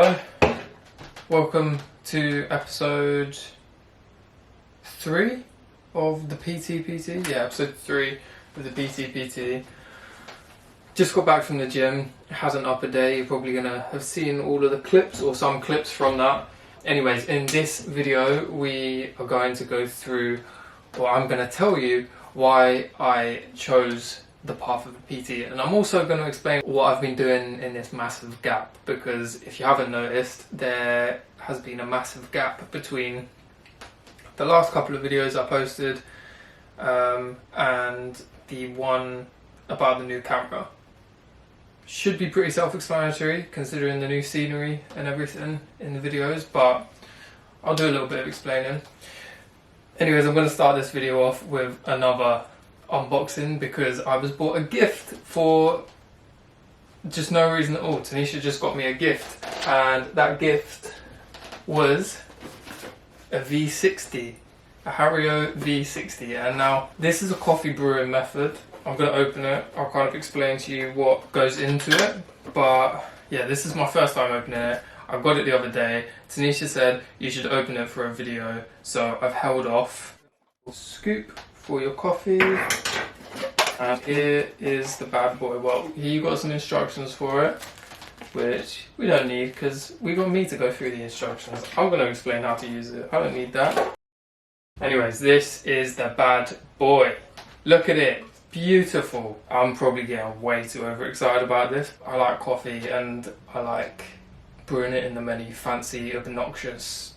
Hello, welcome to episode 3 of the PTPT. Yeah, episode 3 of the PTPT. Just got back from the gym, had an upper day. You're probably gonna have seen all of the clips or some clips from that. Anyways, in this video we are going to go through, or I'm going to tell you why I chose the path of a PT, and I'm also going to explain what I've been doing in this massive gap, because if you haven't noticed, there has been a massive gap between the last couple of videos I posted and the one about the new camera. Should be pretty self-explanatory considering the new scenery and everything in the videos, but I'll do a little bit of explaining. Anyways, I'm going to start this video off with another unboxing because I was bought a gift for just no reason at all. Tanisha just got me a gift, and that gift was a V60, a Hario V60. And now this is a coffee brewing method. I'm going to open it. I'll kind of explain to you what goes into it, but yeah, this is my first time opening it. I got it the other day. Tanisha said you should open it for a video, so I've held off. Scoop for your coffee, and here is the bad boy. Well, here you got some instructions for it, which we don't need because we got me to go through the instructions. I'm going to explain how to use it. I don't need that. Anyways, this is the bad boy. Look at it. Beautiful. I'm probably getting way too overexcited about this. I like coffee and I like brewing it in the many fancy, obnoxious,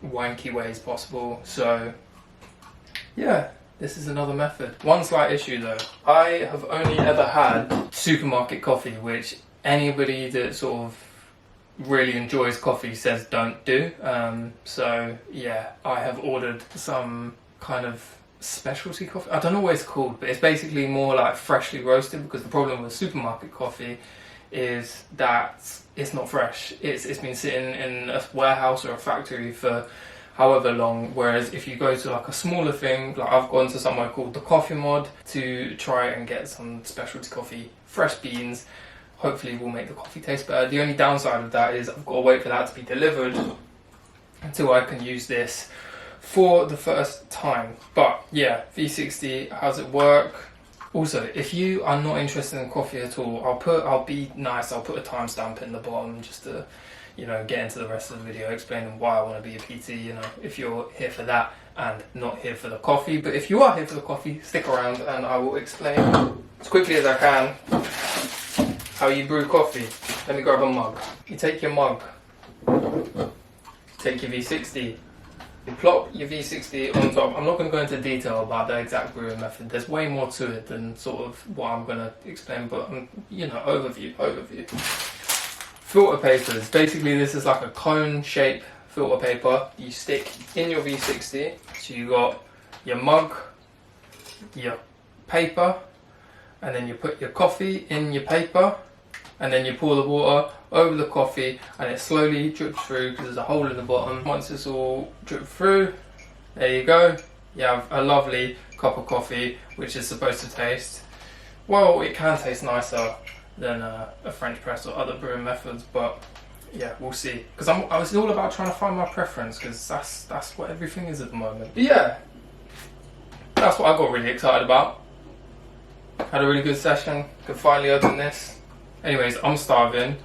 wanky ways possible. So yeah, this is another method. One slight issue though. I have only ever had supermarket coffee, which anybody that sort of really enjoys coffee says don't do. So yeah, I have ordered some kind of specialty coffee. I don't know what it's called, but it's basically more like freshly roasted, because the problem with supermarket coffee is that it's not fresh. It's been sitting in a warehouse or a factory for however long, whereas if you go to like a smaller thing, like I've gone to somewhere called the Coffee Mod to try and get some specialty coffee, fresh beans. Hopefully will make the coffee taste better. The only downside of that is I've got to wait for that to be delivered until I can use this for the first time. But yeah, V60, how's it work? Also, if you are not interested in coffee at all, I'll be nice, I'll put a timestamp in the bottom just to, you know, get into the rest of the video explaining why I want to be a PT, you know, if you're here for that and not here for the coffee. But if you are here for the coffee, stick around and I will explain as quickly as I can how you brew coffee. Let me grab a mug. You take your mug, take your V60, you plop your V60 on top. I'm not going to go into detail about the exact brewing method. There's way more to it than sort of what I'm going to explain, but you know, overview. Filter papers. Basically, this is like a cone shape filter paper you stick in your V60. So you got your mug, your paper, and then you put your coffee in your paper, and then you pour the water over the coffee and it slowly drips through because there's a hole in the bottom. Once it's all dripped through, there you go. You have a lovely cup of coffee, which is supposed to taste, well, it can taste nicer than a French press or other brewing methods, but yeah, we'll see. Because I was all about trying to find my preference, because that's what everything is at the moment. But yeah, that's what I got really excited about. Had a really good session, could finally open this. Anyways, I'm starving.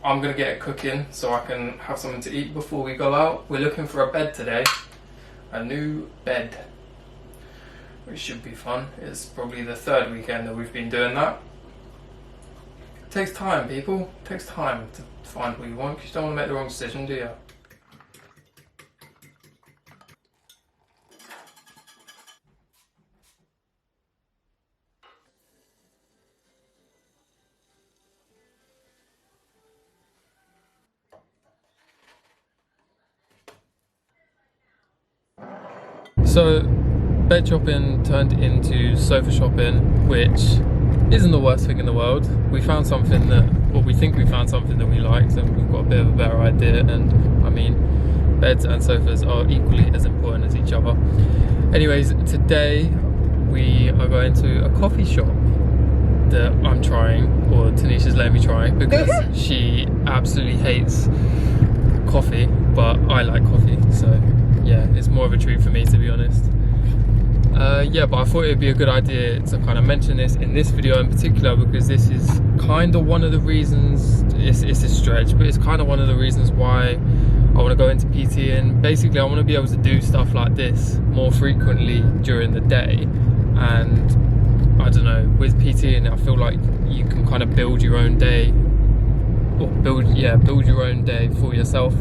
I'm gonna get it cooking so I can have something to eat before we go out. We're looking for a bed today, a new bed, which should be fun. It's probably the third weekend that we've been doing that. It takes time, people. It takes time to find what you want, because you don't want to make the wrong decision, do you? So, bed shopping turned into sofa shopping, which isn't the worst thing in the world. We found something that, or we think we found something that we liked, and we've got a bit of a better idea. And I mean, beds and sofas are equally as important as each other. Anyways, today we are going to a coffee shop that I'm trying, or Tanisha's letting me try, because she absolutely hates coffee, but I like coffee, so yeah, it's more of a treat for me, to be honest. Yeah, but I thought it'd be a good idea to kind of mention this in this video in particular, because this is kind of one of the reasons, it's a stretch, but it's kind of one of the reasons why I want to go into PT. And basically I want to be able to do stuff like this more frequently during the day. And I don't know, with PTing, I feel like you can kind of build your own day, or build your own day for yourself.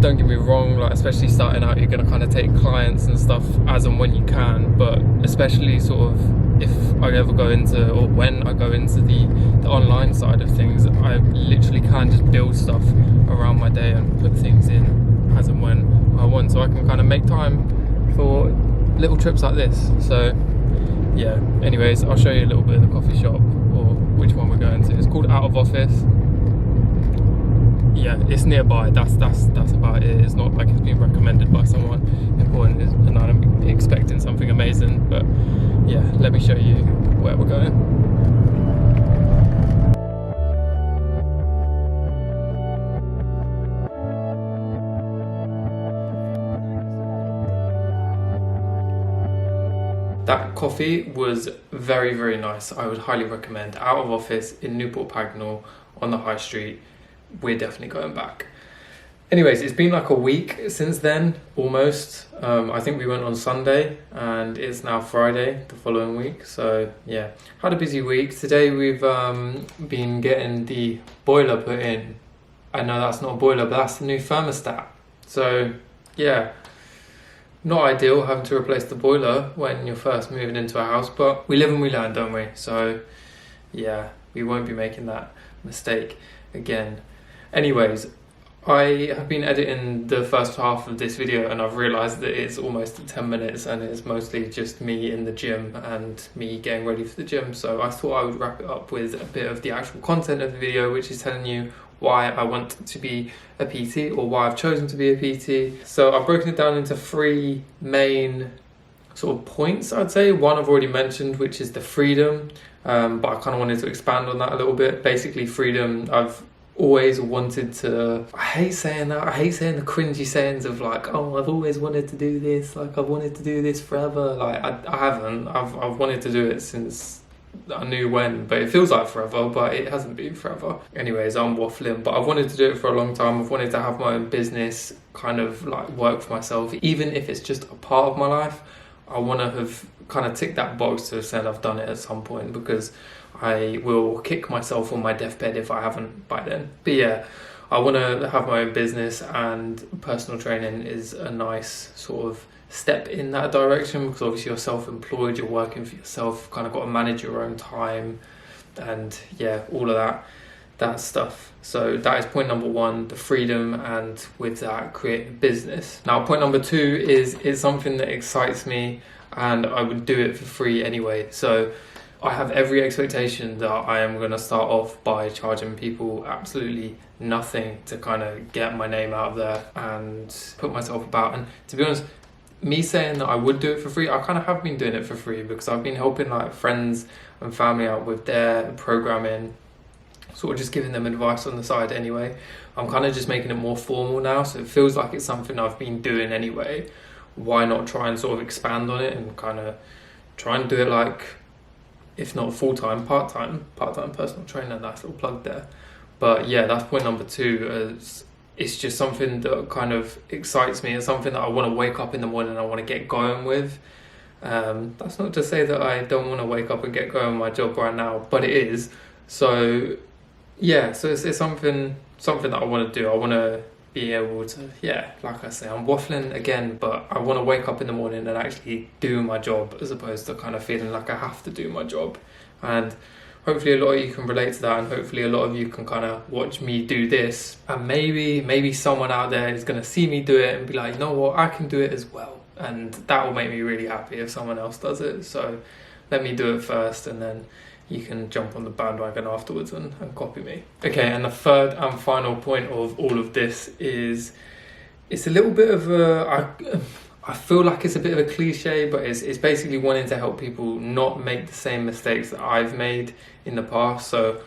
Don't get me wrong, like especially starting out, you're going to kind of take clients and stuff as and when you can, but especially sort of if I ever go into, or when I go into the online side of things, I literally can just build stuff around my day and put things in as and when I want, so I can kind of make time for little trips like this. So yeah, anyways, I'll show you a little bit of the coffee shop, or which one we're going to. It's called Out of Office. Yeah, it's nearby. That's about it. It's not like it's been recommended by someone important, and I'm expecting something amazing. But yeah, let me show you where we're going. That coffee was very, very nice. I would highly recommend Out of Office in Newport Pagnell on the High Street. We're definitely going back. Anyways, it's been like a week since then, almost. I think we went on Sunday and it's now Friday the following week. So yeah, had a busy week. Today we've been getting the boiler put in. I know that's not a boiler, but that's the new thermostat. So yeah, not ideal having to replace the boiler when you're first moving into a house, but we live and we learn, don't we? So yeah, we won't be making that mistake again. Anyways, I have been editing the first half of this video and I've realised that it's almost 10 minutes and it's mostly just me in the gym and me getting ready for the gym. So I thought I would wrap it up with a bit of the actual content of the video, which is telling you why I want to be a PT, or why I've chosen to be a PT. So I've broken it down into 3 main sort of points, I'd say. One I've already mentioned, which is the freedom, but I kind of wanted to expand on that a little bit. Basically, freedom, I've always wanted to, I hate saying that, I hate saying the cringy sayings of like, oh, I've always wanted to do this, like I've wanted to do this forever. Like I haven't, I've wanted to do it since I knew when, but it feels like forever, but it hasn't been forever. Anyways, I'm waffling, but I've wanted to do it for a long time. I've wanted to have my own business, kind of like work for myself, even if it's just a part of my life. I want to have kind of ticked that box to have said I've done it at some point, because I will kick myself on my deathbed if I haven't by then. But yeah, I want to have my own business, and personal training is a nice sort of step in that direction, because obviously you're self-employed, you're working for yourself, kind of got to manage your own time, and yeah, all of that stuff. So that is point number 1, the freedom, and with that create a business. Now point number 2 is it's something that excites me and I would do it for free anyway. So I have every expectation that I am going to start off by charging people absolutely nothing to kind of get my name out there and put myself about. And to be honest, me saying that I would do it for free, I kind of have been doing it for free, because I've been helping like friends and family out with their programming, sort of just giving them advice on the side anyway. I'm kind of just making it more formal now, so it feels like it's something I've been doing anyway. Why not try and sort of expand on it and kind of try and do it like, if not full-time, part-time personal trainer. Nice little plug there. But yeah, that's point number 2. It's just something that kind of excites me. It's something that I want to wake up in the morning and I want to get going with. That's not to say that I don't want to wake up and get going with my job right now, but it is. So yeah, so it's something that I want to do. I want to be able to, yeah, like I say, I'm waffling again, but I want to wake up in the morning and actually do my job, as opposed to kind of feeling like I have to do my job. And hopefully a lot of you can relate to that, and hopefully a lot of you can kind of watch me do this, and maybe someone out there is going to see me do it and be like, you know what, I can do it as well. And that will make me really happy if someone else does it. So let me do it first, and then you can jump on the bandwagon afterwards and copy me. Okay, and the third and final point of all of this is, it's a little bit of I feel like it's a bit of a cliche, but it's basically wanting to help people not make the same mistakes that I've made in the past. So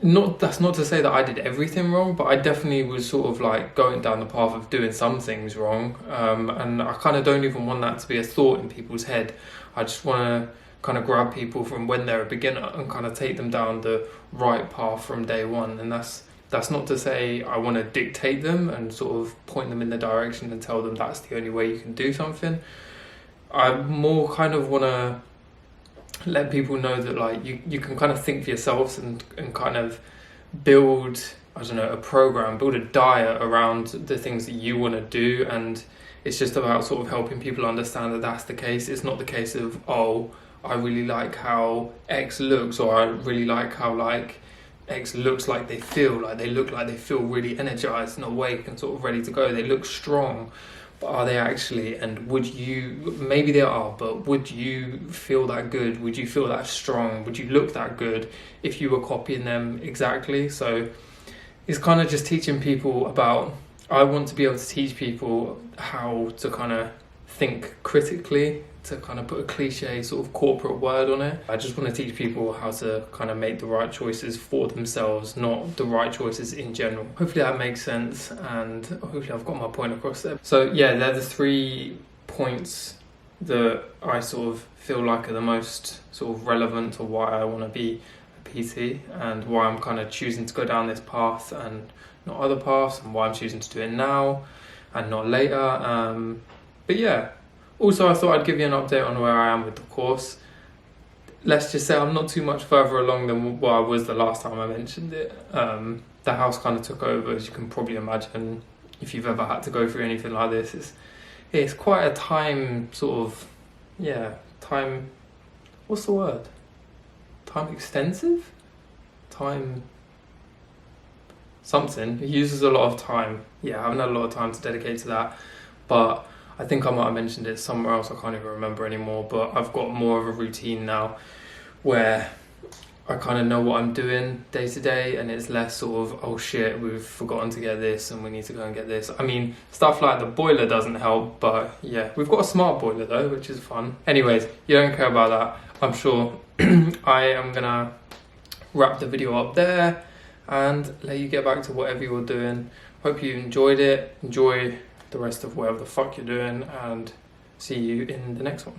That's not to say that I did everything wrong, but I definitely was sort of like going down the path of doing some things wrong, and I kind of don't even want that to be a thought in people's head. I just want to kind of grab people from when they're a beginner and kind of take them down the right path from day one. And that's not to say I want to dictate them and sort of point them in the direction and tell them that's the only way you can do something. I more kind of want to let people know that like you can kind of think for yourselves and kind of build, I don't know, a program, build a diet around the things that you want to do. And it's just about sort of helping people understand that that's the case. It's not the case of, oh, I really like how X looks, or I really like how like X looks like they feel. Like they look like they feel really energized and awake and sort of ready to go. They look strong. But are they actually? And would you, maybe they are, but would you feel that good? Would you feel that strong? Would you look that good if you were copying them exactly? So it's kind of just teaching people about, I want to be able to teach people how to kind of think critically, to kind of put a cliche sort of corporate word on it. I just want to teach people how to kind of make the right choices for themselves, not the right choices in general. Hopefully that makes sense, and hopefully I've got my point across there. So yeah, they're the 3 points that I sort of feel like are the most sort of relevant to why I want to be a PT and why I'm kind of choosing to go down this path and not other paths, and why I'm choosing to do it now and not later. But yeah, also I thought I'd give you an update on where I am with the course. Let's just say I'm not too much further along than what I was the last time I mentioned it. The house kind of took over, as you can probably imagine. If you've ever had to go through anything like this, it's quite a time sort of, time, what's the word? Time extensive? Time something. It uses a lot of time. Yeah, I haven't had a lot of time to dedicate to that, but I think I might have mentioned it somewhere else, I can't even remember anymore, but I've got more of a routine now where I kind of know what I'm doing day to day, and it's less sort of, oh shit, we've forgotten to get this and we need to go and get this. I mean, stuff like the boiler doesn't help, but yeah, we've got a smart boiler though, which is fun. Anyways, you don't care about that. I'm sure I am gonna wrap the video up there and let you get back to whatever you're doing. Hope you enjoyed it. Enjoy the rest of whatever the fuck you're doing, and see you in the next one.